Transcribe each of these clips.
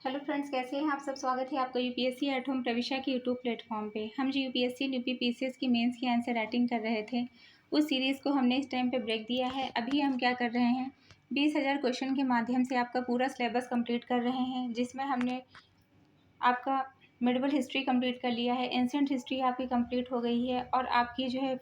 Hello friends, कैसे हैं आप सब। स्वागत है आपका यूपीएससी एट होम प्रविशा के यूट्यूब प्लेटफॉर्म पे। हम जो यूपीएससी यूपी पीसीएस की मेंस की आंसर राइटिंग कर रहे थे, उस सीरीज़ को हमने इस टाइम पे ब्रेक दिया है। अभी हम क्या कर रहे हैं, 20,000 क्वेश्चन के माध्यम से आपका पूरा सिलेबस कंप्लीट कर रहे हैं, जिसमें हमने आपका मिडिवल हिस्ट्री कंप्लीट कर लिया है, एंशिएंट हिस्ट्री आपकी कंप्लीट हो गई है, और आपकी जो है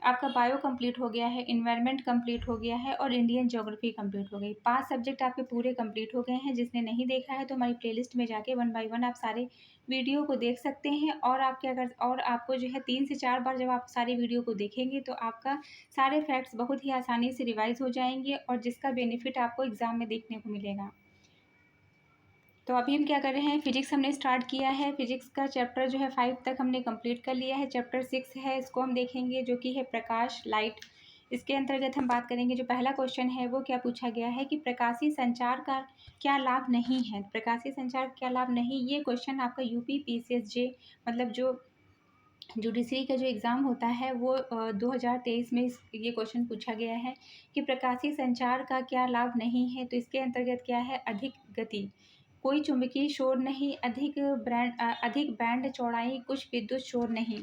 आपका बायो कंप्लीट हो गया है, इन्वायरमेंट कंप्लीट हो गया है, और इंडियन ज्योग्राफी कंप्लीट हो गई। 5 सब्जेक्ट आपके पूरे कंप्लीट हो गए हैं। जिसने नहीं देखा है तो हमारी प्लेलिस्ट में जाके 1 बाय 1 आप सारे वीडियो को देख सकते हैं। और आप क्या कर और आपको जो है 3 से 4 बार जब आप सारे वीडियो को देखेंगे तो आपका सारे फैक्ट्स बहुत ही आसानी से रिवाइज़ हो जाएँगे, और जिसका बेनिफिट आपको एग्ज़ाम में देखने को मिलेगा। तो अभी हम क्या कर रहे हैं, फिजिक्स हमने स्टार्ट किया है। फिजिक्स का चैप्टर जो है 5 तक हमने कंप्लीट कर लिया है। चैप्टर 6 है, इसको हम देखेंगे, जो कि है प्रकाश, लाइट। इसके अंतर्गत हम बात करेंगे। जो पहला क्वेश्चन है वो क्या पूछा गया है कि प्रकाशीय संचार का क्या लाभ नहीं है। प्रकाशीय संचार क्या लाभ नहीं, ये क्वेश्चन आपका यूपी पीसीएसजे मतलब जो जुडिशरी का जो एग्ज़ाम होता है वो 2023 में ये क्वेश्चन पूछा गया है कि प्रकाशीय संचार का क्या लाभ नहीं है। तो इसके अंतर्गत क्या है, अधिक गति, कोई चुंबकीय शोर नहीं, अधिक बैंड चौड़ाई, कुछ विद्युत शोर नहीं।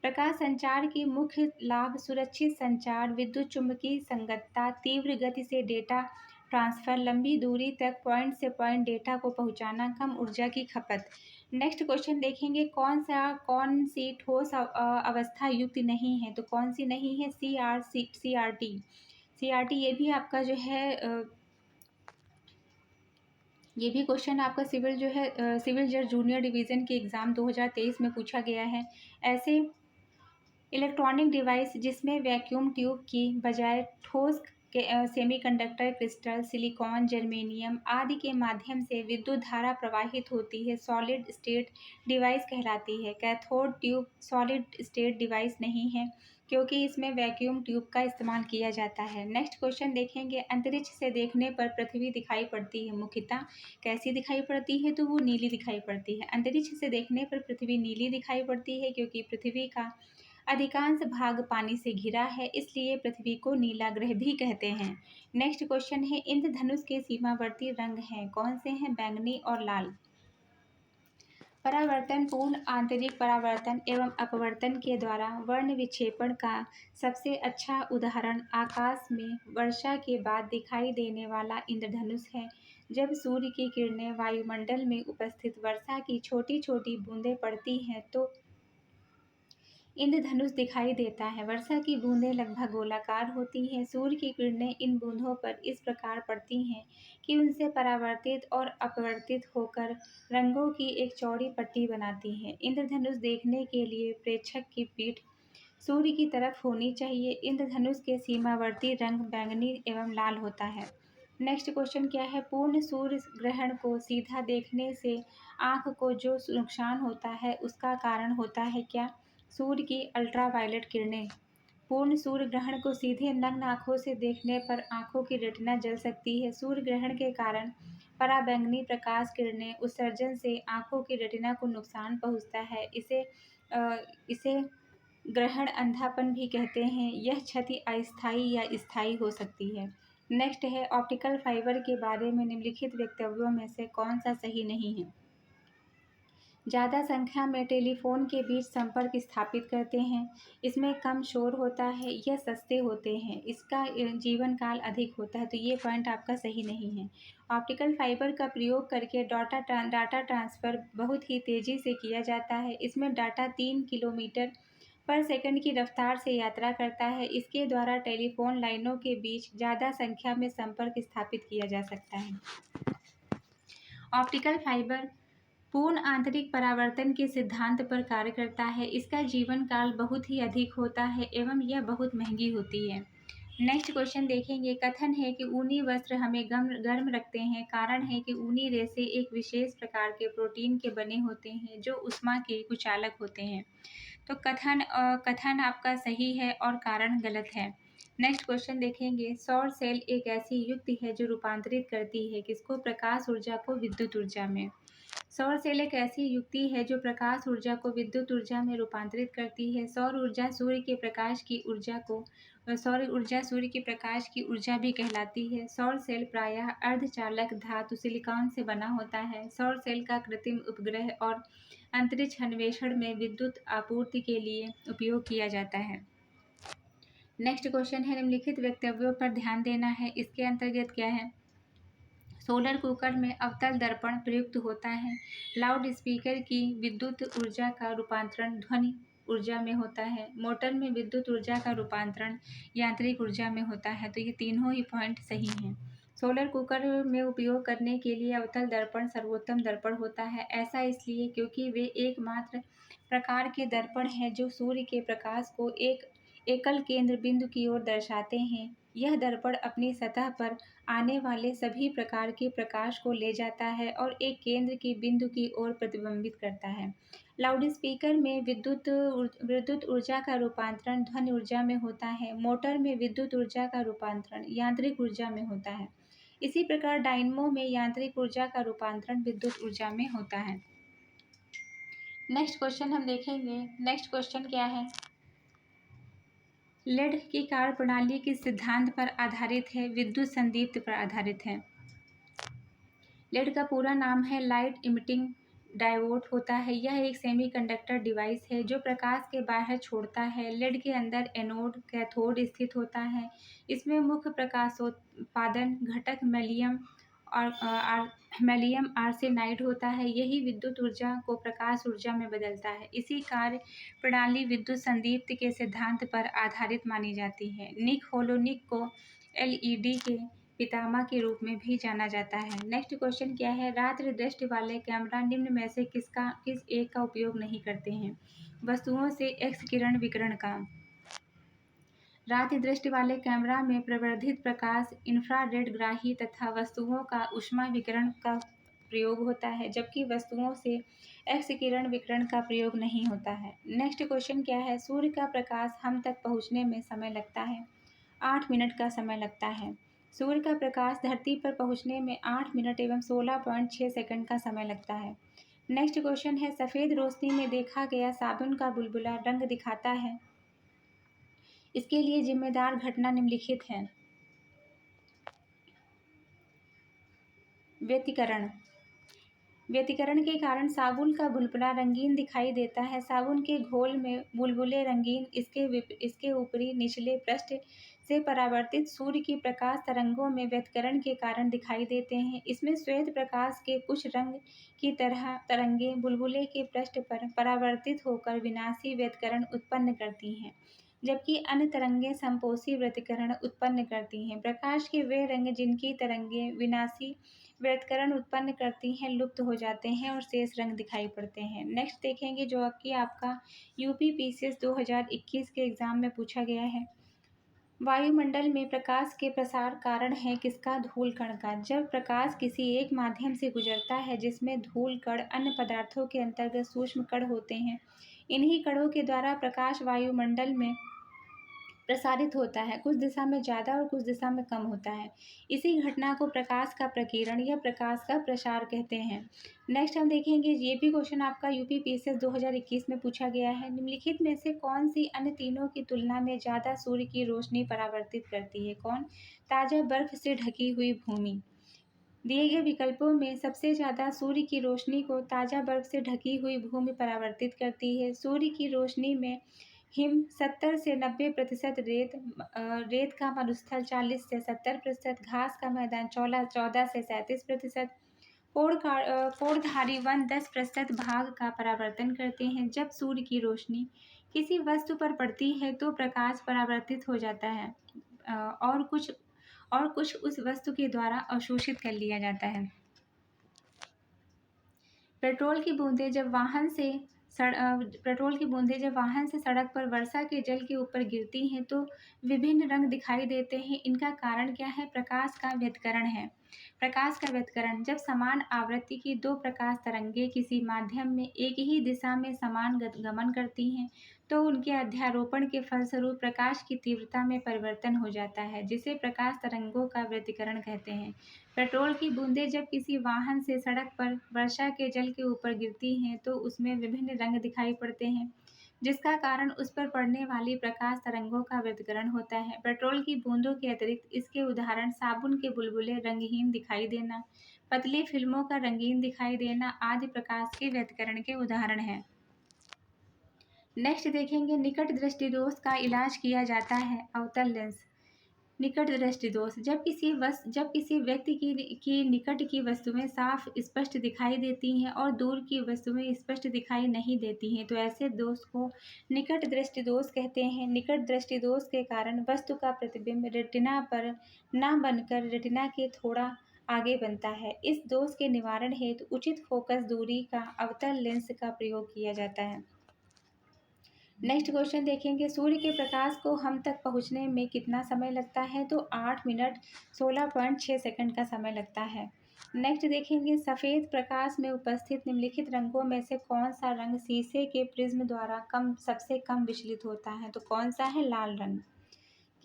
प्रकाश संचार के मुख्य लाभ सुरक्षित संचार, विद्युत चुंबकीय संगतता, तीव्र गति से डेटा ट्रांसफ़र, लंबी दूरी तक पॉइंट से पॉइंट डेटा को पहुंचाना, कम ऊर्जा की खपत। नेक्स्ट क्वेश्चन देखेंगे, कौन सी ठोस अवस्था युक्त नहीं है। तो कौन सी नहीं है, सी आर टी ये भी आपका जो है ये भी क्वेश्चन आपका सिविल जो है सिविल जज जूनियर डिवीज़न के एग्ज़ाम 2023 में पूछा गया है। ऐसे इलेक्ट्रॉनिक डिवाइस जिसमें वैक्यूम ट्यूब की बजाय ठोस सेमीकंडक्टर क्रिस्टल, सिलिकॉन, जर्मेनियम आदि के माध्यम से विद्युत धारा प्रवाहित होती है, सॉलिड स्टेट डिवाइस कहलाती है। Cathode tube solid state device नहीं है, क्योंकि इसमें वैक्यूम ट्यूब का इस्तेमाल किया जाता है। नेक्स्ट क्वेश्चन देखेंगे, अंतरिक्ष से देखने पर पृथ्वी दिखाई पड़ती है, मुख्यतः कैसी दिखाई पड़ती है। तो वो नीली दिखाई पड़ती है। अंतरिक्ष से देखने पर पृथ्वी नीली दिखाई पड़ती है, क्योंकि पृथ्वी का अधिकांश भाग पानी से घिरा है, इसलिए पृथ्वी को नीला ग्रह भी कहते हैं। नेक्स्ट क्वेश्चन है, इंद्रधनुष के सीमावर्ती रंग हैं, कौन से हैं, बैंगनी और लाल। परावर्तन, पूर्ण आंतरिक परावर्तन एवं अपवर्तन के द्वारा वर्ण विक्षेपण का सबसे अच्छा उदाहरण आकाश में वर्षा के बाद दिखाई देने वाला इंद्रधनुष है। जब सूर्य की किरणें वायुमंडल में उपस्थित वर्षा की छोटी छोटी बूंदें पड़ती हैं तो इंद्रधनुष दिखाई देता है। वर्षा की बूंदें लगभग गोलाकार होती हैं। सूर्य की किरणें इन बूंदों पर इस प्रकार पड़ती हैं कि उनसे परावर्तित और अपवर्तित होकर रंगों की एक चौड़ी पट्टी बनाती हैं। इंद्रधनुष देखने के लिए प्रेक्षक की पीठ सूर्य की तरफ होनी चाहिए। इंद्रधनुष के सीमावर्ती रंग बैंगनी एवं लाल होता है। नेक्स्ट क्वेश्चन क्या है, पूर्ण सूर्य ग्रहण को सीधा देखने से आँख को जो नुकसान होता है उसका कारण होता है क्या। सूर्य की अल्ट्रावायलेट किरणें। पूर्ण सूर्य ग्रहण को सीधे नग्न आँखों से देखने पर आँखों की रेटिना जल सकती है। सूर्य ग्रहण के कारण पराबैंगनी प्रकाश किरणें उत्सर्जन से आँखों की रेटिना को नुकसान पहुँचता है। इसे ग्रहण अंधापन भी कहते हैं। यह क्षति अस्थायी या स्थायी हो सकती है। नेक्स्ट है, ऑप्टिकल फाइबर के बारे में निम्नलिखित वक्तव्यों में से कौन सा सही नहीं है। ज़्यादा संख्या में टेलीफोन के बीच संपर्क स्थापित करते हैं। इसमें कम शोर होता है। यह सस्ते होते हैं। इसका जीवन काल अधिक होता है। तो ये पॉइंट आपका सही नहीं है। ऑप्टिकल फाइबर का प्रयोग करके डाटा ट्रांसफ़र बहुत ही तेज़ी से किया जाता है। इसमें डाटा 3 किलोमीटर पर सेकंड की रफ्तार से यात्रा करता है। इसके द्वारा टेलीफोन लाइनों के बीच ज़्यादा संख्या में संपर्क स्थापित किया जा सकता है। ऑप्टिकल फाइबर पूर्ण आंतरिक परावर्तन के सिद्धांत पर कार्य करता है। इसका जीवन काल बहुत ही अधिक होता है एवं यह बहुत महंगी होती है। नेक्स्ट क्वेश्चन देखेंगे, कथन है कि ऊनी वस्त्र हमें गर्म रखते हैं। कारण है कि ऊनी रेशे एक विशेष प्रकार के प्रोटीन के बने होते हैं जो ऊष्मा के कुचालक होते हैं। तो कथन आपका सही है और कारण गलत है। नेक्स्ट क्वेश्चन देखेंगे, सौर सेल एक ऐसी युक्ति है जो रूपांतरित करती है किसको, प्रकाश ऊर्जा को विद्युत ऊर्जा में। सौर सेल एक ऐसी युक्ति है जो प्रकाश ऊर्जा को विद्युत ऊर्जा में रूपांतरित करती है। सौर ऊर्जा सूर्य के प्रकाश की ऊर्जा भी कहलाती है। सौर सेल प्रायः अर्धचालक धातु सिलिकॉन से बना होता है। सौर सेल का कृत्रिम उपग्रह और अंतरिक्ष अन्वेषण में विद्युत आपूर्ति के लिए उपयोग किया जाता है। नेक्स्ट क्वेश्चन है, निम्नलिखित वक्तव्यों पर ध्यान देना है। इसके अंतर्गत क्या है? सोलर कुकर में अवतल दर्पण प्रयुक्त होता है। लाउड स्पीकर की विद्युत ऊर्जा का रूपांतरण ध्वनि ऊर्जा में होता है। मोटर में विद्युत ऊर्जा का रूपांतरण यांत्रिक ऊर्जा में होता है। तो ये तीनों ही पॉइंट सही हैं। सोलर कुकर में उपयोग करने के लिए अवतल दर्पण सर्वोत्तम दर्पण होता है। ऐसा इसलिए क्योंकि वे एकमात्र प्रकार के दर्पण हैं जो सूर्य के प्रकाश को एक एकल केंद्र बिंदु की ओर दर्शाते हैं। यह दर्पण अपनी सतह पर आने वाले सभी प्रकार के प्रकाश को ले जाता है और एक केंद्र की बिंदु की ओर प्रतिबिंबित करता है। लाउडस्पीकर में विद्युत ऊर्जा का रूपांतरण ध्वनि ऊर्जा में होता है। मोटर में विद्युत ऊर्जा का रूपांतरण यांत्रिक ऊर्जा में होता है। इसी प्रकार डायनमो में यांत्रिक ऊर्जा का रूपांतरण विद्युत ऊर्जा में होता है। नेक्स्ट क्वेश्चन हम देखेंगे। नेक्स्ट क्वेश्चन क्या है? लेड की कार्यप्रणाली किस सिद्धांत पर आधारित है? विद्युत संदीप्त पर आधारित है। लेड का पूरा नाम है लाइट इमिटिंग डायोड होता है। यह एक सेमीकंडक्टर डिवाइस है जो प्रकाश के बाहर छोड़ता है। लेड के अंदर एनोड कैथोड स्थित होता है। इसमें मुख्य प्रकाशोत्पादन घटक मैलियम आर्सेनाइड होता है। यही विद्युत ऊर्जा को प्रकाश ऊर्जा में बदलता है। इसी कार्य प्रणाली विद्युत संदीप्त के सिद्धांत पर आधारित मानी जाती है। निक होलोनिक को एलईडी के पितामह के रूप में भी जाना जाता है। नेक्स्ट क्वेश्चन क्या है? रात्रि दृष्टि वाले कैमरा निम्न में से किस एक का उपयोग नहीं करते हैं? वस्तुओं से एक्स किरण विकिरण का। रात्रि दृष्टि वाले कैमरा में प्रवर्धित प्रकाश इंफ्रारेड ग्राही तथा वस्तुओं का ऊष्मा विकिरण का प्रयोग होता है, जबकि वस्तुओं से एक्स किरण विकिरण का प्रयोग नहीं होता है। नेक्स्ट क्वेश्चन क्या है? सूर्य का प्रकाश हम तक पहुंचने में समय लगता है 8 मिनट का समय लगता है। सूर्य का प्रकाश धरती पर पहुंचने में 8 मिनट एवं 16.6 सेकंड का समय लगता है। नेक्स्ट क्वेश्चन है, सफ़ेद रोशनी में देखा गया साबुन का बुलबुला रंग दिखाता है। इसके लिए जिम्मेदार घटना निम्नलिखित है। व्यतिकरण के कारण साबुन का बुलबुला रंगीन दिखाई देता है। साबुन के घोल में बुलबुले रंगीन इसके ऊपरी निचले पृष्ठ से परावर्तित सूर्य की प्रकाश तरंगों में व्यतिकरण के कारण दिखाई देते हैं। इसमें श्वेत प्रकाश के कुछ रंग की तरह तरंगें बुलबुले के पृष्ठ पर परावर्तित होकर विनाशी व्यतिकरण उत्पन्न करती हैं, जबकि अन्य तरंगें समपोषी व्यतिकरण उत्पन्न करती हैं। प्रकाश के वे रंग जिनकी तरंगें विनाशी व्यतिकरण उत्पन्न करती हैं लुप्त हो जाते हैं और शेष रंग दिखाई पड़ते हैं। नेक्स्ट देखेंगे जो कि आपका यूपीपीसीएस 2021 के एग्ज़ाम में पूछा गया है। वायुमंडल में प्रकाश के प्रसार कारण है किसका? धूल कण का। जब प्रकाश किसी एक माध्यम से गुजरता है जिसमें धूल कण अन्य पदार्थों के अंतर्गत सूक्ष्म कण होते हैं, इन्हीं कणों के द्वारा प्रकाश वायुमंडल में प्रसारित होता है। कुछ दिशा में ज़्यादा और कुछ दिशा में कम होता है। इसी घटना को प्रकाश का प्रकीर्णन या प्रकाश का प्रसार कहते हैं। नेक्स्ट हम देखेंगे, ये भी क्वेश्चन आपका यूपीपीसीएस 2021 में पूछा गया है। निम्नलिखित में से कौन सी अन्य तीनों की तुलना में ज़्यादा सूर्य की रोशनी परावर्तित करती है? कौन? ताज़ा बर्फ से ढकी हुई भूमि। दिए गए विकल्पों में सबसे ज़्यादा सूर्य की रोशनी को ताज़ा बर्फ से ढकी हुई भूमि परावर्तित करती है। सूर्य की रोशनी में हिम 70 से 90%, रेत का मरुस्थल 40 से 70%, घास का मैदान 14 से 37%, कोणधारी वन 10% भाग का परावर्तन करते हैं। जब सूर्य की रोशनी किसी वस्तु पर पड़ती है तो प्रकाश परावर्तित हो जाता है और कुछ उस वस्तु के द्वारा अवशोषित कर लिया जाता है। पेट्रोल की बूंदें जब वाहन से सड़क पर वर्षा के जल के ऊपर गिरती हैं तो विभिन्न रंग दिखाई देते हैं। इनका कारण क्या है? प्रकाश का व्यतिकरण है। प्रकाश का व्यतिकरण, जब समान आवृत्ति की दो प्रकाश तरंगें किसी माध्यम में एक ही दिशा में समान गमन करती हैं तो उनके अध्यारोपण के फलस्वरूप प्रकाश की तीव्रता में परिवर्तन हो जाता है, जिसे प्रकाश तरंगों का व्यतिकरण कहते हैं। पेट्रोल की बूंदें जब किसी वाहन से सड़क पर वर्षा के जल के ऊपर गिरती हैं तो उसमें विभिन्न रंग दिखाई पड़ते हैं, जिसका कारण उस पर पड़ने वाली प्रकाश तरंगों का व्यतिकरण होता है। पेट्रोल की बूंदों के अतिरिक्त इसके उदाहरण साबुन के बुलबुले रंगहीन दिखाई देना, पतली फिल्मों का रंगीन दिखाई देना आदि प्रकाश के व्यतिकरण के उदाहरण हैं। नेक्स्ट देखेंगे, निकट दृष्टि दोष का इलाज किया जाता है। अवतल लेंस। निकट दृष्टि दोष जब किसी व्यक्ति की निकट की वस्तुएं साफ स्पष्ट दिखाई देती हैं और दूर की वस्तुएं स्पष्ट दिखाई नहीं देती हैं तो ऐसे दोष को निकट दृष्टि दोष कहते हैं। निकट दृष्टि दोष के कारण वस्तु का प्रतिबिंब रेटिना पर न बनकर रेटिना के थोड़ा आगे बनता है। इस दोष के निवारण हेतु उचित फोकस दूरी का अवतल लेंस का प्रयोग किया जाता है। नेक्स्ट क्वेश्चन देखेंगे, सूर्य के प्रकाश को हम तक पहुंचने में कितना समय लगता है? तो 8 मिनट 16.6 सेकंड का समय लगता है। नेक्स्ट देखेंगे, सफ़ेद प्रकाश में उपस्थित निम्नलिखित रंगों में से कौन सा रंग शीशे के प्रिज्म द्वारा सबसे कम विचलित होता है? तो कौन सा है? लाल रंग।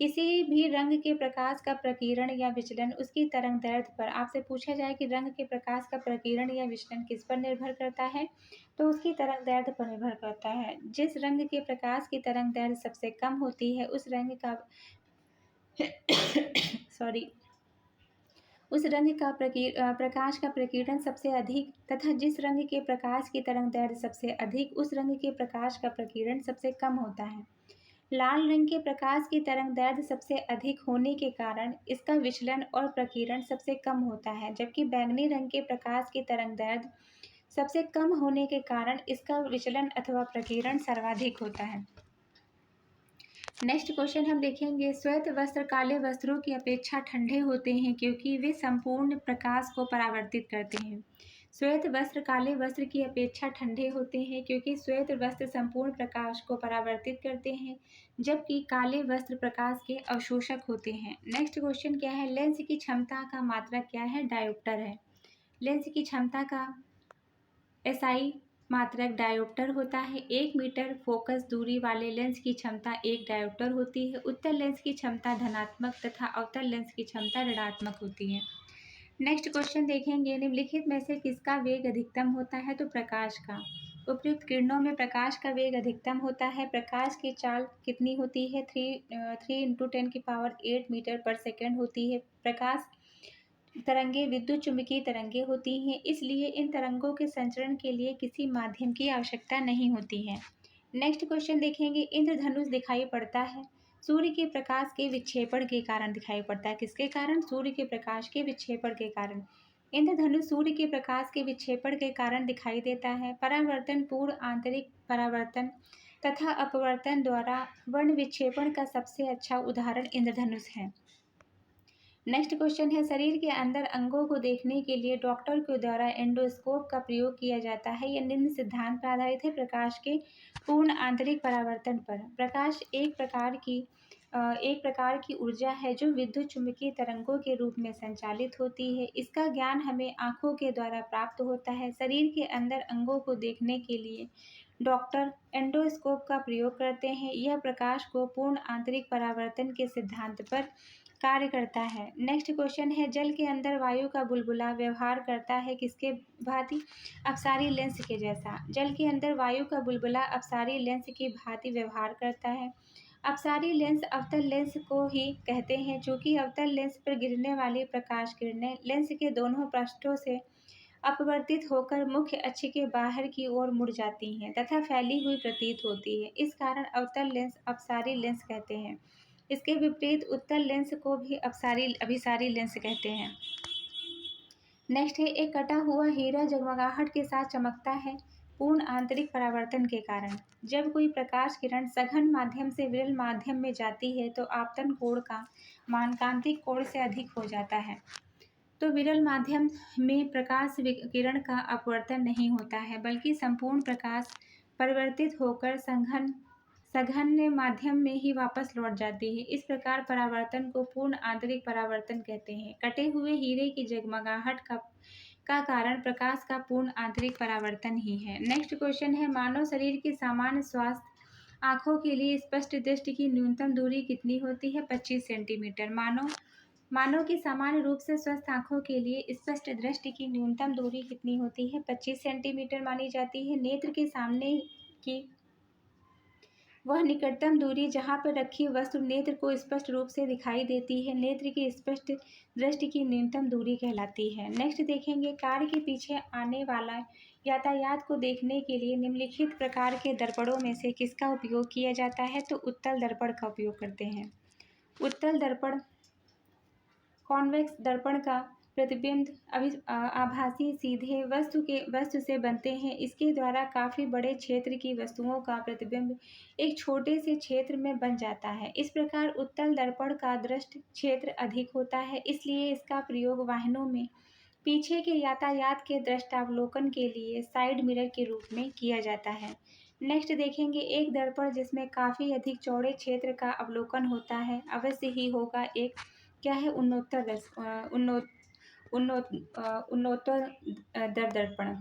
किसी भी रंग के प्रकाश का प्रकीर्ण या विचलन उसकी तरंगदैर्घ्य पर, आपसे पूछा जाए कि रंग के प्रकाश का प्रकीर्ण या विचलन किस पर निर्भर करता है, तो उसकी तरंगदैर्घ्य पर निर्भर करता है। जिस रंग के प्रकाश की तरंगदैर्घ्य सबसे कम होती है उस रंग का उस रंग का प्रकाश का प्रकीर्णन सबसे अधिक तथा जिस रंग के प्रकाश की तरंगदैर्घ्य सबसे अधिक उस रंग के प्रकाश का प्रकीर्णन सबसे कम होता है। लाल रंग के प्रकाश की तरंगदैर्घ्य सबसे अधिक होने के कारण इसका विचलन और प्रकीर्णन सबसे कम होता है, जबकि बैंगनी रंग के प्रकाश की तरंगदैर्घ्य सबसे कम होने के कारण इसका विचलन अथवा प्रकीर्णन सर्वाधिक होता है। नेक्स्ट क्वेश्चन हम देखेंगे, श्वेत वस्त्र काले वस्त्रों की अपेक्षा ठंडे होते हैं क्योंकि वे संपूर्ण प्रकाश को परावर्तित करते हैं। श्वेत वस्त्र काले वस्त्र की अपेक्षा ठंडे होते हैं क्योंकि श्वेत वस्त्र संपूर्ण प्रकाश को परावर्तित करते हैं, जबकि काले वस्त्र प्रकाश के अवशोषक होते हैं। नेक्स्ट क्वेश्चन क्या है, लेंस की क्षमता का मात्रक क्या है? डायोप्टर है। लेंस की क्षमता का एसआई मात्रक डायोप्टर होता है। 1 मीटर फोकस दूरी वाले लेंस की क्षमता 1 डायोप्टर होती है। उत्तल लेंस की क्षमता धनात्मक तथा अवतल लेंस की क्षमता ऋणात्मक होती है। नेक्स्ट क्वेश्चन देखेंगे, निम्नलिखित में से किसका वेग अधिकतम होता है? तो प्रकाश का। उपयुक्त किरणों में प्रकाश का वेग अधिकतम होता है। प्रकाश की चाल कितनी होती है? 3 × 10⁸ मीटर पर सेकेंड होती है। प्रकाश तरंगे विद्युत चुम्बकीय तरंगे होती हैं, इसलिए इन तरंगों के संचरण के लिए किसी माध्यम की आवश्यकता नहीं होती है। नेक्स्ट क्वेश्चन देखेंगे, इंद्रधनुष दिखाई पड़ता है सूर्य के प्रकाश के विक्षेपण के कारण दिखाई पड़ता है। किसके कारण? सूर्य के प्रकाश के विक्षेपण के कारण। इंद्रधनुष सूर्य के प्रकाश के विक्षेपण के कारण दिखाई देता है। परावर्तन पूर्व आंतरिक परावर्तन तथा अपवर्तन द्वारा वर्ण विक्षेपण का सबसे अच्छा उदाहरण इंद्रधनुष है। नेक्स्ट क्वेश्चन है, शरीर के अंदर अंगों को देखने के लिए डॉक्टर के द्वारा एंडोस्कोप का प्रयोग किया जाता है। यह निम्न सिद्धांत पर आधारित है, प्रकाश के पूर्ण आंतरिक परावर्तन पर। प्रकाश एक प्रकार की ऊर्जा है जो विद्युत चुम्बकीय तरंगों के रूप में संचालित होती है। इसका ज्ञान हमें आँखों के द्वारा प्राप्त होता है। शरीर के अंदर अंगों को देखने के लिए डॉक्टर एंडोस्कोप का प्रयोग करते हैं। यह प्रकाश को पूर्ण आंतरिक परावर्तन के सिद्धांत पर कार्य करता है। नेक्स्ट क्वेश्चन है, जल के अंदर वायु का बुलबुला व्यवहार करता है किसके भांति? अपसारी लेंस के जैसा। जल के अंदर वायु का बुलबुला अपसारी लेंस की भांति व्यवहार करता है। अपसारी लेंस अवतल लेंस को ही कहते हैं, चूँकि अवतल लेंस पर गिरने वाली प्रकाश किरणें लेंस के दोनों पृष्ठों से अपवर्तित होकर मुख्य अक्ष के बाहर की ओर मुड़ जाती हैं तथा फैली हुई प्रतीत होती है। इस कारण अवतल लेंस अपसारी लेंस कहते हैं। इसके विपरीत उत्तल लेंस को भी अभिसारी लेंस कहते हैं। नेक्स्ट है, एक कटा हुआ हीरा जगमगाहट के साथ चमकता है पूर्ण आंतरिक परावर्तन के कारण। जब कोई प्रकाश किरण सघन माध्यम से विरल माध्यम में जाती है तो आपतन कोण का मान कांतिक कोण से अधिक हो जाता है। तो विरल माध्यम में प्रकाश किरण का अपवर्तन नहीं होता है, बल्कि संपूर्ण प्रकाश परिवर्तित होकर सघन माध्यम में ही वापस लौट जाती है। इस प्रकार परावर्तन को पूर्ण आंतरिक परावर्तन कहते हैं। कटे हुए हीरे की जगमगाहट का कारण प्रकाश का पूर्ण आंतरिक परावर्तन ही है। नेक्स्ट क्वेश्चन है, मानव शरीर के सामान्य स्वास्थ्य आँखों के लिए स्पष्ट दृष्टि की न्यूनतम दूरी कितनी होती है? 25 सेंटीमीटर। मानव की सामान्य रूप से स्वस्थ आँखों के लिए स्पष्ट दृष्टि की न्यूनतम दूरी कितनी होती है? 25 सेंटीमीटर मानी जाती है। नेत्र के सामने की वह निकटतम दूरी जहाँ पर रखी वस्तु नेत्र को स्पष्ट रूप से दिखाई देती है, नेत्र की स्पष्ट दृष्टि की न्यूनतम दूरी कहलाती है। नेक्स्ट देखेंगे, कार के पीछे आने वाला यातायात को देखने के लिए निम्नलिखित प्रकार के दर्पणों में से किसका उपयोग किया जाता है? तो उत्तल दर्पण का उपयोग करते हैं। उत्तल दर्पण कॉन्वेक्स दर्पण का प्रतिबिंब आभासी सीधे वस्तु से बनते हैं। इसके द्वारा काफ़ी बड़े क्षेत्र की वस्तुओं का प्रतिबिंब एक छोटे से क्षेत्र में बन जाता है। इस प्रकार उत्तल दर्पण का दृष्टि क्षेत्र अधिक होता है, इसलिए इसका प्रयोग वाहनों में पीछे के यातायात के दृष्टावलोकन के लिए साइड मिरर के रूप में किया जाता है। नेक्स्ट देखेंगे, एक दर्पण जिसमें काफ़ी अधिक चौड़े क्षेत्र का अवलोकन होता है अवश्य ही होगा एक क्या है उन्नोत्तर दर्पण।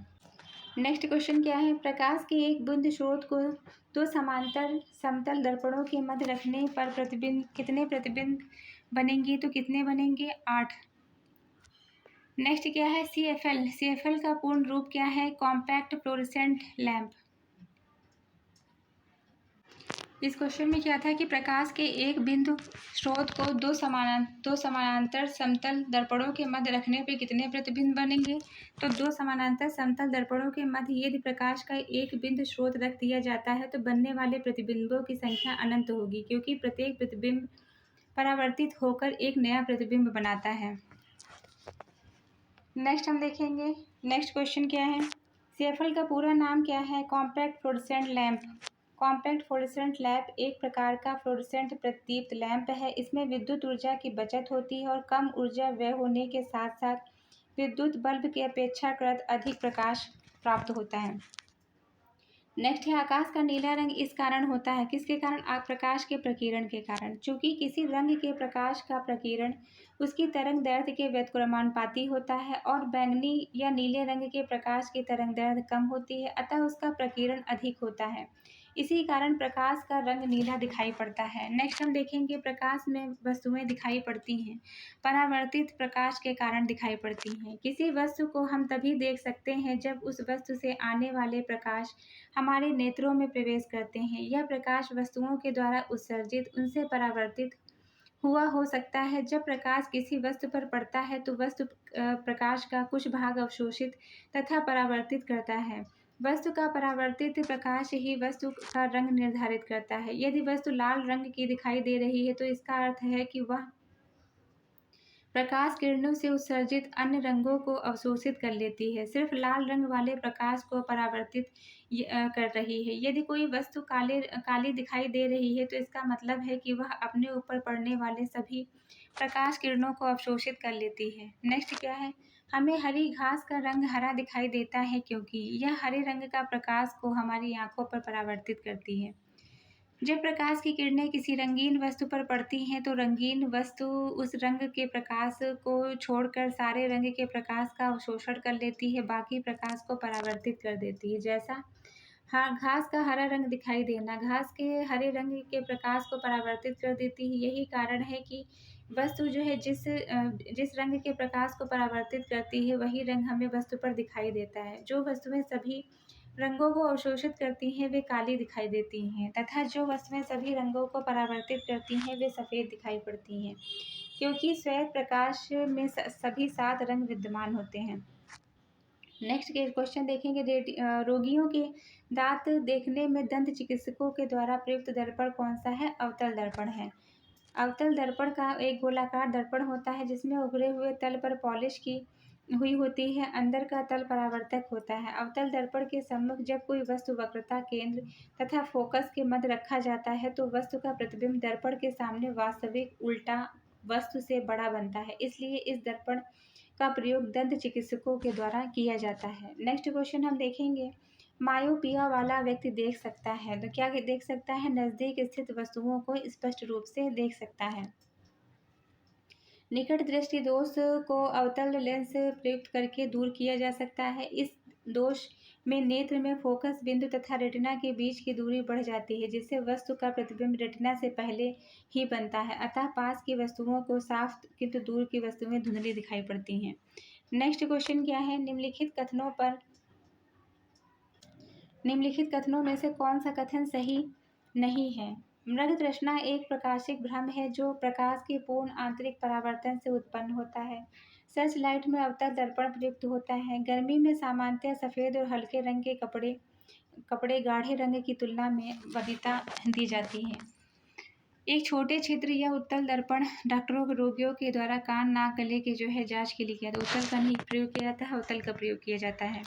नेक्स्ट क्वेश्चन क्या है, प्रकाश के एक बूंद स्रोत को दो समांतर समतल दर्पणों के मध्य रखने पर कितने प्रतिबिंब बनेंगे? तो कितने बनेंगे? 8। नेक्स्ट क्या है, CFL का पूर्ण रूप क्या है? Compact fluorescent lamp. इस क्वेश्चन में क्या था कि प्रकाश के एक बिंदु स्रोत को दो समानांतर समतल दर्पणों के मध्य रखने पर कितने प्रतिबिंब बनेंगे? तो दो समानांतर समतल दर्पणों के मध्य यदि प्रकाश का एक बिंदु स्रोत रख दिया जाता है तो बनने वाले प्रतिबिंबों की संख्या अनंत होगी, क्योंकि प्रत्येक प्रतिबिंब परावर्तित होकर एक नया प्रतिबिंब बनाता है। नेक्स्ट हम देखेंगे, नेक्स्ट क्वेश्चन क्या है, CFL का पूरा नाम क्या है? Compact fluorescent lamp. Compact fluorescent lamp एक प्रकार का फ्लोरोसेंट प्रदीप्त लैंप है। इसमें विद्युत ऊर्जा की बचत होती है और कम ऊर्जा व्यय होने के साथ साथ विद्युत बल्ब के अपेक्षाकृत अधिक प्रकाश प्राप्त होता है। नेक्स्ट है, आकाश का नीला रंग इस कारण होता है, किसके कारण? प्रकाश के प्रकीर्णन के कारण। चूंकि किसी रंग के प्रकाश का प्रकीर्णन उसकी तरंग दैर्ध्य के व्युत्क्रमानुपाती होता है और बैंगनी या नीले रंग के प्रकाश की तरंग दैर्ध्य कम होती है, अतः उसका प्रकीर्णन अधिक होता है। इसी कारण प्रकाश का रंग नीला दिखाई पड़ता है। नेक्स्ट हम देखेंगे, प्रकाश में वस्तुएं दिखाई पड़ती हैं, परावर्तित प्रकाश के कारण दिखाई पड़ती हैं। किसी वस्तु को हम तभी देख सकते हैं जब उस वस्तु से आने वाले प्रकाश हमारे नेत्रों में प्रवेश करते हैं। यह प्रकाश वस्तुओं के द्वारा उत्सर्जित उनसे परावर्तित हुआ हो सकता है। जब प्रकाश किसी वस्तु पर पड़ता है तो वस्तु प्रकाश का कुछ भाग अवशोषित तथा परावर्तित करता है। वस्तु का परावर्तित प्रकाश ही वस्तु का रंग निर्धारित करता है। यदि वस्तु लाल रंग की दिखाई दे रही है तो इसका अर्थ है कि वह प्रकाश किरणों से उत्सर्जित अन्य रंगों को अवशोषित कर लेती है, सिर्फ लाल रंग वाले प्रकाश को परावर्तित कर रही है। यदि कोई वस्तु काली दिखाई दे रही है तो इसका मतलब है कि वह अपने ऊपर पड़ने वाले सभी प्रकाश किरणों को अवशोषित कर लेती है। नेक्स्ट क्या है, हमें हरी घास का रंग हरा दिखाई देता है क्योंकि यह हरे रंग का प्रकाश को हमारी आंखों पर परावर्तित करती है। जब प्रकाश की किरणें किसी रंगीन वस्तु पर पड़ती हैं तो रंगीन वस्तु उस रंग के प्रकाश को छोड़कर सारे रंग के प्रकाश का अवशोषण कर लेती है, बाकी प्रकाश को परावर्तित कर देती है। जैसा घास का हरा रंग दिखाई देना घास के हरे रंग के प्रकाश को परावर्तित कर देती है। यही कारण है कि वस्तु जो है जिस रंग के प्रकाश को परावर्तित करती है वही रंग हमें वस्तु पर दिखाई देता है। जो वस्तुएं सभी रंगों को अवशोषित करती हैं वे काली दिखाई देती हैं तथा जो वस्तुएं सभी रंगों को परावर्तित करती हैं वे सफ़ेद दिखाई पड़ती हैं, क्योंकि श्वेत प्रकाश में सभी 7 रंग विद्यमान होते हैं। नेक्स्ट के क्वेश्चन देखेंगे, रोगियों के दांत देखने में दंत चिकित्सकों के द्वारा प्रयुक्त दर्पण कौन सा है? अवतल दर्पण है। अवतल दर्पण का एक गोलाकार दर्पण होता है जिसमें उभरे हुए तल पर पॉलिश की हुई होती है, अंदर का तल परावर्तक होता है। अवतल दर्पण के सम्मुख जब कोई वस्तु वक्रता केंद्र तथा फोकस के मध्य रखा जाता है तो वस्तु का प्रतिबिंब दर्पण के सामने वास्तविक उल्टा वस्तु से बड़ा बनता है, इसलिए इस दर्पण का प्रयोग दंत चिकित्सकों के द्वारा किया जाता है। नेक्स्ट क्वेश्चन हम देखेंगे, मायोपिया वाला व्यक्ति देख सकता है, तो क्या देख सकता है? नज़दीक स्थित वस्तुओं को स्पष्ट रूप से देख सकता है। निकट दृष्टि दोष को अवतल लेंस प्रयुक्त करके दूर किया जा सकता है। इस दोष में नेत्र में फोकस बिंदु तथा रेटिना के बीच की दूरी बढ़ जाती है, जिससे वस्तु का प्रतिबिंब रेटिना से पहले ही बनता है। अतः पास की वस्तुओं को साफ किंतु दूर की वस्तुएं धुंधली दिखाई पड़ती हैं। नेक्स्ट क्वेश्चन क्या है, निम्नलिखित कथनों में से कौन सा कथन सही नहीं है। मृग तृष्णा एक प्रकाशिक भ्रम है जो प्रकाश के पूर्ण आंतरिक परावर्तन से उत्पन्न होता है। सर्च लाइट में अवतल दर्पण प्रयुक्त होता है। गर्मी में सामान्यतः सफ़ेद और हल्के रंग के कपड़े गाढ़े रंग की तुलना में वरीयता दी जाती है। एक छोटे क्षेत्र या उत्तल दर्पण डॉक्टरों को रोगियों के द्वारा कान नाक गले की जांच के लिए किया जाता है। उत्तल का नहीं प्रयोग किया जाता है, अवतल का प्रयोग किया जाता है।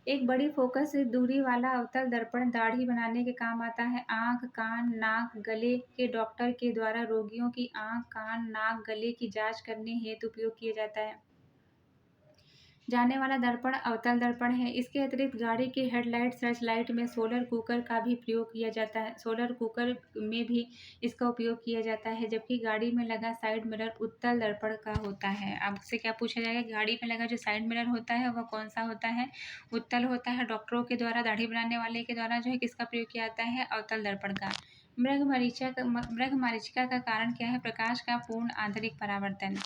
एक बड़ी फोकस दूरी वाला अवतल दर्पण दाढ़ी बनाने के काम आता है। आँख कान नाक गले के डॉक्टर के द्वारा रोगियों की आँख कान नाक गले की जाँच करने हेतु उपयोग किया जाने वाला दर्पण अवतल दर्पण है। इसके अतिरिक्त गाड़ी की हेडलाइट सर्च लाइट में सोलर कुकर का भी प्रयोग किया जाता है। सोलर कुकर में भी इसका उपयोग किया जाता है, जबकि गाड़ी में लगा साइड मिरर उत्तल दर्पण का होता है। अब से क्या पूछा जाएगा, गाड़ी में लगा जो साइड मिरर होता है वह कौन सा होता है, उत्तल होता है। डॉक्टरों के द्वारा दाढ़ी बनाने वाले के द्वारा जो है किसका प्रयोग किया जाता है, अवतल दर्पण का। मृगमरीचिका का कारण क्या है, प्रकाश का पूर्ण आंतरिक परावर्तन।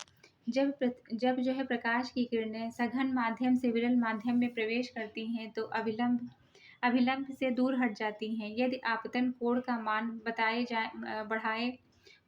जब जो है प्रकाश की किरणें सघन माध्यम से विरल माध्यम में प्रवेश करती हैं तो अभिलंब से दूर हट जाती हैं। यदि आपतन कोण का मान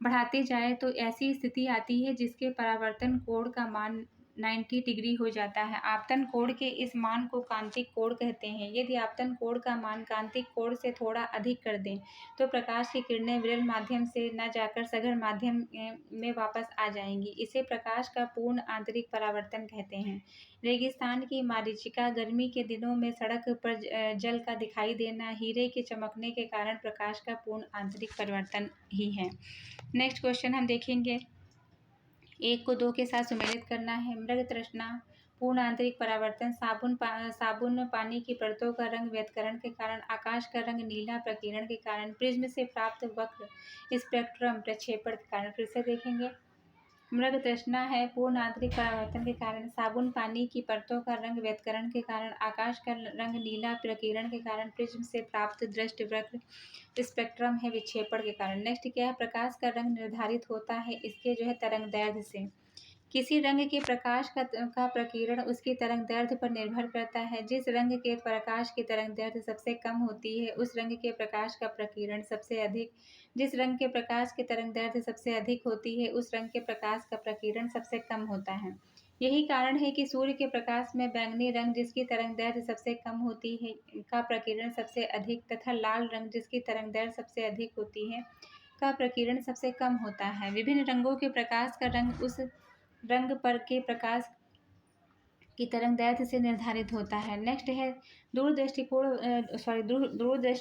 बढ़ाते जाए तो ऐसी स्थिति आती है जिसके परावर्तन कोण का मान 90 डिग्री हो जाता है। आपतन कोण के इस मान को कांतिक कोण कहते हैं। यदि आपतन कोण का मान कांतिक कोण से थोड़ा अधिक कर दें तो प्रकाश की किरणें विरल माध्यम से न जाकर सघन माध्यम में वापस आ जाएंगी। इसे प्रकाश का पूर्ण आंतरिक परावर्तन कहते हैं। रेगिस्तान की मरीचिका गर्मी के दिनों में सड़क पर जल का दिखाई देना हीरे के चमकने के कारण प्रकाश का पूर्ण आंतरिक परिवर्तन ही है। नेक्स्ट क्वेश्चन हम देखेंगे, 1 को 2 के साथ सुमेलित करना है। मृग तृष्णा पूर्ण आंतरिक परावर्तन साबुन पानी की परतों का रंग व्यतकरण के कारण, आकाश का रंग नीला प्रकीर्णन के कारण, प्रिज्म से प्राप्त वक्र स्पेक्ट्रम प्रक्षेपण के कारण। फिर से देखेंगे, मृग तृष्णा है पूर्ण आंतरिक परावर्तन के कारण, साबुन पानी की परतों का रंग व्यतकरण के कारण, आकाश का रंग नीला प्रकीर्णन के कारण, प्रिज्म से प्राप्त दृष्टि वक्र स्पेक्ट्रम है विक्षेपण के कारण। नेक्स्ट क्या है, प्रकाश का रंग निर्धारित होता है इसके जो है तरंगदैर्ध्य से। किसी रंग के प्रकाश का प्रकीर्णन उसकी तरंगदैर्ध्य पर निर्भर करता है। जिस रंग के प्रकाश की तरंगदैर्ध्य सबसे कम होती है उस रंग के प्रकाश का प्रकीर्णन सबसे अधिक, जिस रंग के प्रकाश की तरंगदैर्ध्य सबसे अधिक होती है उस रंग के प्रकाश का प्रकीर्णन सबसे कम होता है। यही कारण है कि सूर्य के प्रकाश में बैंगनी रंग जिसकी तरंगदैर्ध्य सबसे कम होती है का प्रकीर्णन सबसे अधिक तथा लाल रंग जिसकी तरंगदैर्ध्य सबसे अधिक होती है का प्रकीर्णन सबसे कम होता है। विभिन्न रंगों के प्रकाश का रंग उस रंग पर के प्रकाश की तरंगदैर्ध्य से निर्धारित होता है। नेक्स्ट है, दूरदृष्टि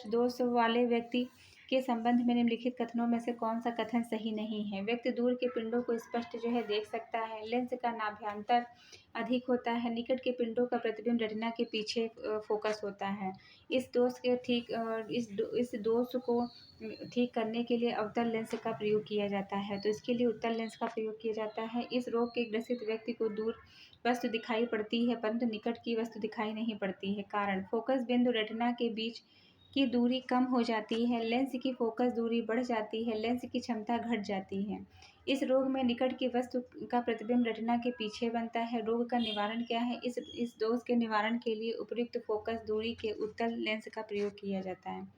दोष वाले व्यक्ति के संबंध में निम्नलिखित कथनों में से कौन सा कथन सही नहीं है। व्यक्ति दूर के पिंडों को स्पष्ट जो है देख सकता है। लेंस का नाभ्यंतर अधिक होता है। निकट के पिंडों का प्रतिबिंब रेटिना के पीछे फोकस होता है। इस दोष को ठीक करने के लिए अवतल लेंस का प्रयोग किया जाता है, तो इसके लिए उत्तल लेंस का प्रयोग किया जाता है। इस रोग के ग्रसित व्यक्ति को दूर वस्तु दिखाई पड़ती है परंतु निकट की वस्तु दिखाई नहीं पड़ती है। कारण, फोकस बिंदु रेटिना के बीच की दूरी कम हो जाती है, लेंस की फोकस दूरी बढ़ जाती है, लेंस की क्षमता घट जाती है। इस रोग में निकट की वस्तु का प्रतिबिंब रेटिना के पीछे बनता है। रोग का निवारण क्या है, इस दोष के निवारण के लिए उपयुक्त फोकस दूरी के उत्तल लेंस का प्रयोग किया जाता है।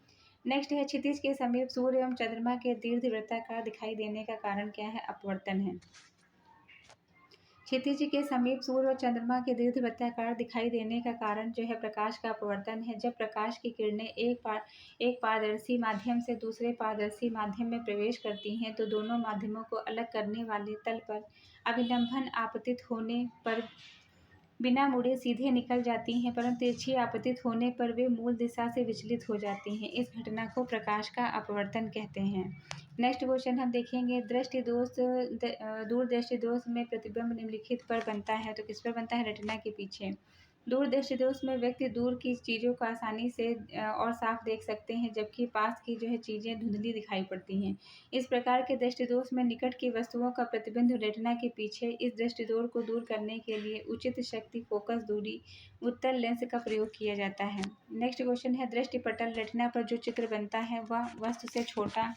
नेक्स्ट है, क्षितिज के समीप सूर्य एवं चंद्रमा के दीर्घवृत्ताकार दिखाई देने का कारण क्या है, अपवर्तन है। क्षितिज के समीप सूर्य और चंद्रमा के दीर्घवृत्ताकार दिखाई देने का कारण जो है प्रकाश का अपवर्तन है। जब प्रकाश की किरणें एक पारदर्शी माध्यम से दूसरे पारदर्शी माध्यम में प्रवेश करती हैं तो दोनों माध्यमों को अलग करने वाले तल पर अभिलंबन आपतित होने पर बिना मुड़े सीधे निकल जाती हैं, परंतु तिरछी आपतित होने पर वे मूल दिशा से विचलित हो जाती हैं। इस घटना को प्रकाश का अपवर्तन कहते हैं। नेक्स्ट क्वेश्चन हम देखेंगे, दूरदृष्टि दोष में प्रतिबिंब निम्नलिखित पर बनता है, तो किस पर बनता है, रेटिना के पीछे। दूर दृष्टिदोष में व्यक्ति दूर की चीज़ों को आसानी से और साफ देख सकते हैं, जबकि पास की जो है चीज़ें धुंधली दिखाई पड़ती हैं। इस प्रकार के दृष्टिदोष में निकट की वस्तुओं का प्रतिबिंब रेटिना के पीछे। इस दृष्टिदोष को दूर करने के लिए उचित शक्ति, फोकस दूरी, उत्तल लेंस का प्रयोग किया जाता है। नेक्स्ट क्वेश्चन है, दृष्टिपटल रेटिना पर जो चित्र बनता है वह वस्तु से छोटा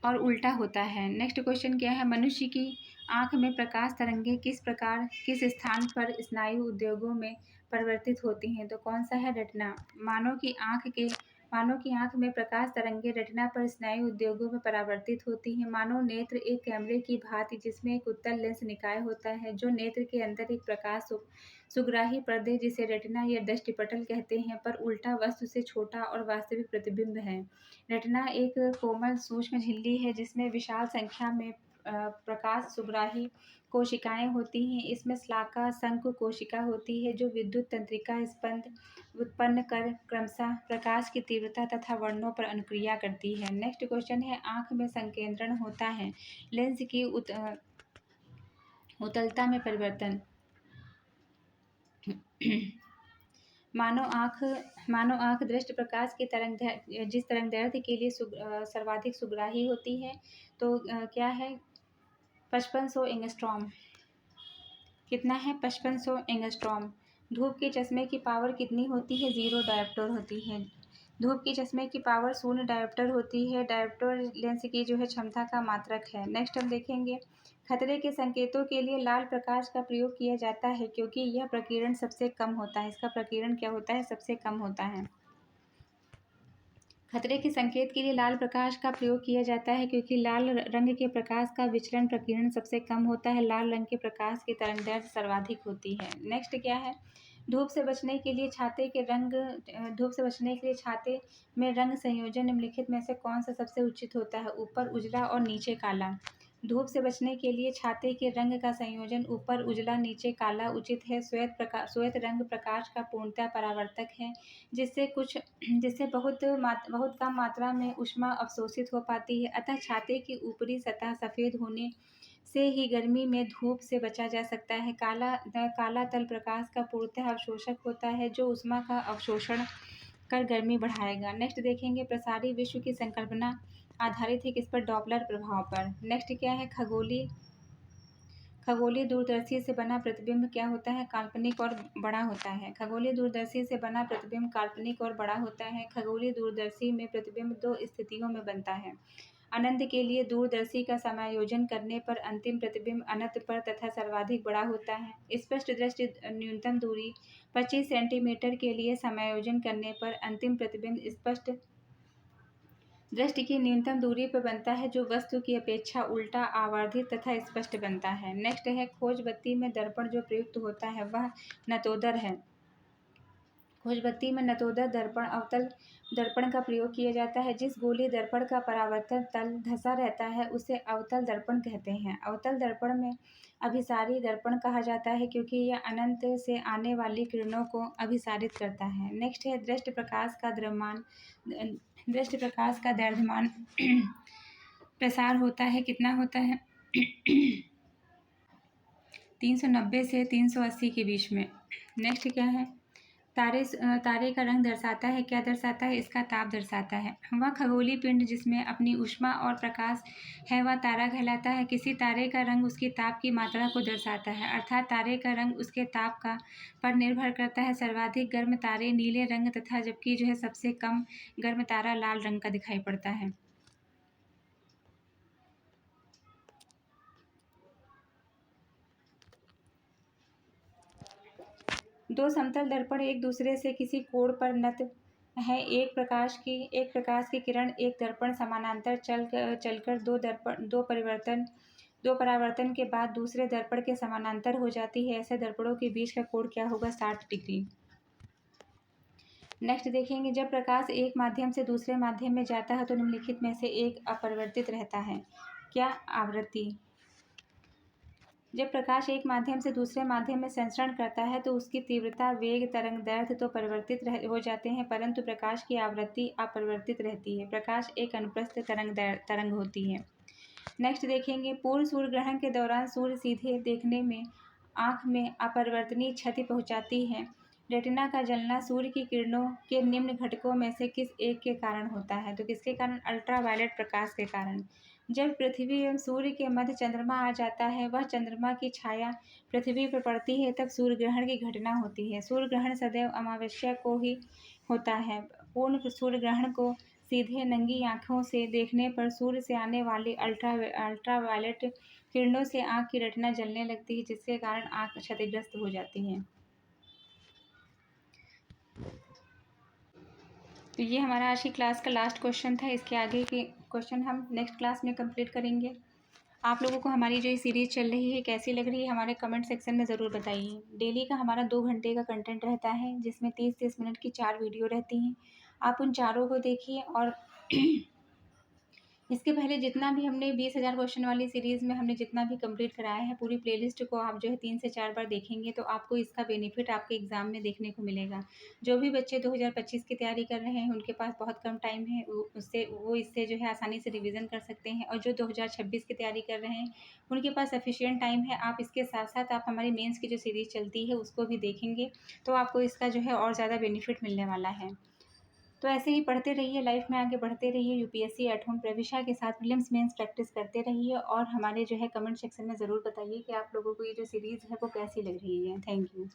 और उल्टा होता है। नेक्स्ट क्वेश्चन क्या है, मनुष्य की आँख में प्रकाश तरंगें किस प्रकार किस स्थान पर स्नायु उद्योगों में परिवर्तित होती हैं? तो कौन सा है, रेटिना। मानव की आँख में प्रकाश तरंगें रेटिना पर स्नायु उद्योगों में परावर्तित होती हैं। मानव नेत्र एक कैमरे की भांति जिसमें एक उत्तल लेंस निकाय होता है, जो नेत्र के अंदर एक प्रकाश सुग्राही पर्दे जिसे रेटिना या दृष्टिपटल कहते हैं, पर उल्टा वस्तु से छोटा और वास्तविक प्रतिबिंब है। रेटिना एक कोमल सूक्ष्म झिल्ली है जिसमें विशाल संख्या में प्रकाश सुग्राही कोशिकाएं होती हैं। इसमें श्लाका शंकु कोशिका होती है जो विद्युत तंत्रिका स्पंद उत्पन्न कर क्रमशः प्रकाश की तीव्रता तथा वर्णों पर अनुक्रिया करती है। नेक्स्ट क्वेश्चन है, आँख में संकेंद्रण होता है, लेंस की उत्तलता में परिवर्तन। मानव आँख दृष्टि प्रकाश की जिस तरंगदैर्घ्य के लिए सर्वाधिक सुग्राही होती है, तो क्या है, 5500 एंगस्ट्रॉम। कितना है, 5500 एंगस्ट्रॉम। धूप के चश्मे की पावर कितनी होती है, 0 डायोप्टर होती है। धूप के चश्मे की पावर 0 डायोप्टर होती है। डायोप्टर लेंस की जो है क्षमता का मात्रक है। नेक्स्ट हम देखेंगे, खतरे के संकेतों के लिए लाल प्रकाश का प्रयोग किया जाता है क्योंकि यह प्रकीर्णन सबसे कम होता है। इसका प्रकीर्णन क्या होता है, सबसे कम होता है। खतरे के संकेत के लिए लाल प्रकाश का प्रयोग किया जाता है क्योंकि लाल रंग के प्रकाश का विचलन प्रकीर्णन सबसे कम होता है। लाल रंग के प्रकाश की तरंगदैर्घ्य सर्वाधिक होती है। नेक्स्ट क्या है, धूप से बचने के लिए छाते में रंग संयोजन निम्नलिखित में से कौन सा सबसे उचित होता है? ऊपर उजला और नीचे काला। धूप से बचने के लिए छाते के रंग का संयोजन ऊपर उजला नीचे काला उचित है। श्वेत रंग प्रकाश का पूर्णतः परावर्तक है, जिससे बहुत कम मात्रा में ऊष्मा अवशोषित हो पाती है। अतः छाते की ऊपरी सतह सफ़ेद होने से ही गर्मी में धूप से बचा जा सकता है। काला तल प्रकाश का पूर्णतः अवशोषक होता है, जो ऊष्मा का अवशोषण कर गर्मी बढ़ाएगा। नेक्स्ट देखेंगे, प्रसारी विश्व की संकल्पना आधारित है किस पर? डॉपलर प्रभाव पर। नेक्स्ट क्या है, खगोलीय दूरदर्शी से बना प्रतिबिंब क्या होता है? काल्पनिक और बड़ा होता है। खगोलीय दूरदर्शी से बना प्रतिबिंब काल्पनिक और बड़ा होता है। खगोलीय दूरदर्शी में प्रतिबिंब 2 स्थितियों में बनता है। अनंत के लिए दूरदर्शी का समायोजन करने पर अंतिम प्रतिबिंब अनंत पर तथा सर्वाधिक बड़ा होता है। स्पष्ट दृष्टि न्यूनतम दूरी 25 सेंटीमीटर के लिए समायोजन करने पर अंतिम प्रतिबिंब स्पष्ट दृष्टि की न्यूनतम दूरी पर बनता है, जो वस्तु की अपेक्षा उल्टा, आवर्धित तथा स्पष्ट बनता है। नेक्स्ट है, खोज बत्ती में दर्पण जो प्रयुक्त होता है वह नतोदर है। खोज बत्ती में नतोदर दर्पण अवतल दर्पण का प्रयोग किया जाता है। जिस गोलीय दर्पण का परावर्तन तल धंसा रहता है उसे अवतल दर्पण कहते हैं। अवतल दर्पण में अभिसारी दर्पण कहा जाता है क्योंकि यह अनंत से आने वाली किरणों को अभिसारित करता है। नेक्स्ट है, दृष्टि प्रकाश का दैर्घ्यमान प्रसार होता है, कितना होता है? 390 से 380 के बीच में। नेक्स्ट क्या है, तारे का रंग दर्शाता है, क्या दर्शाता है? इसका ताप दर्शाता है। वह खगोलीय पिंड जिसमें अपनी ऊष्मा और प्रकाश है वह तारा कहलाता है। किसी तारे का रंग उसकी ताप की मात्रा को दर्शाता है, अर्थात तारे का रंग उसके ताप का पर निर्भर करता है। सर्वाधिक गर्म तारे नीले रंग तथा जबकि जो है सबसे कम गर्म तारा लाल रंग का दिखाई पड़ता है। दो समतल दर्पण एक दूसरे से किसी कोण पर नत है। एक प्रकाश की किरण एक दर्पण समानांतर चलकर दो परावर्तन के बाद दूसरे दर्पण के समानांतर हो जाती है। ऐसे दर्पणों के बीच का कोण क्या होगा? 60 डिग्री। नेक्स्ट देखेंगे, जब प्रकाश एक माध्यम से दूसरे माध्यम में जाता है तो निम्नलिखित में से एक अपरिवर्तित रहता है। क्या? आवृत्ति। जब प्रकाश एक माध्यम से दूसरे माध्यम में संचरण करता है तो उसकी तीव्रता, वेग, तरंगदैर्घ्य तो परिवर्तित हो जाते हैं, परंतु प्रकाश की आवृत्ति अपरिवर्तित रहती है। प्रकाश एक अनुप्रस्थ तरंग होती है। नेक्स्ट देखेंगे, पूर्ण सूर्य ग्रहण के दौरान सूर्य सीधे देखने में आँख में अपरिवर्तनीय क्षति पहुँचाती है। रेटिना का जलना सूर्य की किरणों के निम्न घटकों में से किस एक के कारण होता है? तो किसके कारण? अल्ट्रावायलेट प्रकाश के कारण। जब पृथ्वी एवं सूर्य के मध्य चंद्रमा आ जाता है, वह चंद्रमा की छाया पृथ्वी पर पड़ती है, तब सूर्य ग्रहण की घटना होती है। सूर्य ग्रहण सदैव अमावस्या को ही होता है। पूर्ण सूर्य ग्रहण को सीधे नंगी आँखों से देखने पर सूर्य से आने वाली अल्ट्रावायलेट किरणों से आँख की रेटिना जलने लगती है, जिसके कारण आँख क्षतिग्रस्त हो जाती है। तो ये हमारा आज की क्लास का लास्ट क्वेश्चन था। इसके आगे के क्वेश्चन हम नेक्स्ट क्लास में कंप्लीट करेंगे। आप लोगों को हमारी जो ये सीरीज़ चल रही है कैसी लग रही है, हमारे कमेंट सेक्शन में ज़रूर बताइए। डेली का हमारा 2 घंटे का कंटेंट रहता है, जिसमें 30-30 मिनट की 4 वीडियो रहती हैं। आप उन चारों को देखिए और इसके पहले जितना भी हमने 20,000 क्वेश्चन वाली सीरीज़ में हमने जितना भी कंप्लीट कराया है, पूरी प्लेलिस्ट को आप जो है 3 से 4 बार देखेंगे तो आपको इसका बेनिफिट आपके एग्ज़ाम में देखने को मिलेगा। जो भी बच्चे 2025 की तैयारी कर रहे हैं, उनके पास बहुत कम टाइम है, वो इससे जो है आसानी से रिवीज़न कर सकते हैं, और जो 2026 की तैयारी कर रहे हैं, उनके पास सफिशिएंट टाइम है। आप इसके साथ-साथ आप हमारी मेंस की जो सीरीज़ चलती है, उसको भी देखेंगे, तो आपको इसका जो है और ज़्यादा बेनिफिट मिलने वाला है। तो ऐसे ही पढ़ते रहिए, लाइफ में आगे बढ़ते रहिए। यूपीएससी एट होम प्रविशा के साथ प्रीलिम्स मेंस प्रैक्टिस करते रहिए, और हमारे जो है कमेंट सेक्शन में ज़रूर बताइए कि आप लोगों को ये जो सीरीज़ है वो कैसी लग रही है। Thank you.